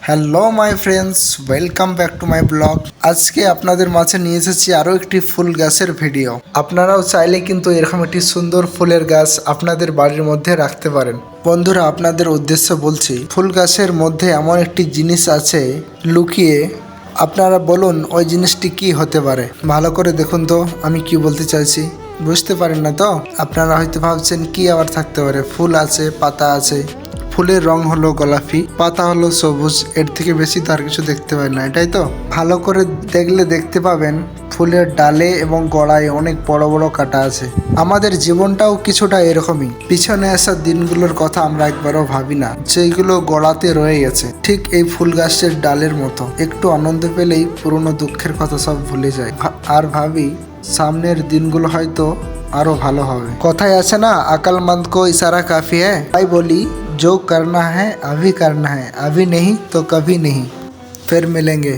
Hello my friends, welcome back to my blog. আজকে আপনাদের মাঝে নিয়ে এসেছি আরও একটি ফুল গাছের ভিডিও। আপনারাও চাইলে কিন্তু এরকম একটি সুন্দর ফুলের গাছ আপনাদের বাড়ির মধ্যে রাখতে পারেন। বন্ধুরা, আপনাদের উদ্দেশ্যে বলছি, ফুল গাছের মধ্যে এমন একটি জিনিস আছে লুকিয়ে। আপনারা বলুন ওই জিনিসটি কি হতে পারে। ভালো করে দেখুন তো আমি কি বলতে চাইছি। বুঝতে পারেন না তো? আপনারা হয়তো ভাবছেন কি আবার থাকতে পারে। ফুল আছে, পাতা আছে। ফুলের রং হলো গোলাপি, পাতা হলো সবুজ, এর থেকে বেশি তো আর কিছু দেখতে পাই না, এটাই তো। ভালো করে দেখলে দেখতে পাবেন ফুলের ডালে এবং গোড়ায় অনেক বড় বড় কাঁটা আছে। আমাদের জীবনটাও কিছুটা এরকমই। পিছনে আসা দিনগুলোর কথা আমরা একবারও ভাবি না, যেগুলো গোড়াতে রয়ে গেছে। ঠিক এই ফুল গাছের ডালের মতো একটু আনন্দ পেলেই পুরনো দুঃখের কথা সব ভুলে যায়, আর ভাবি সামনের দিনগুলো হয়তো আরো ভালো হবে। কথায় আছে না, अक्लमंद को इशारा काफी है। তাই বলি, जो करना है अभी करना है, अभी नहीं तो कभी नहीं। फिर मिलेंगे।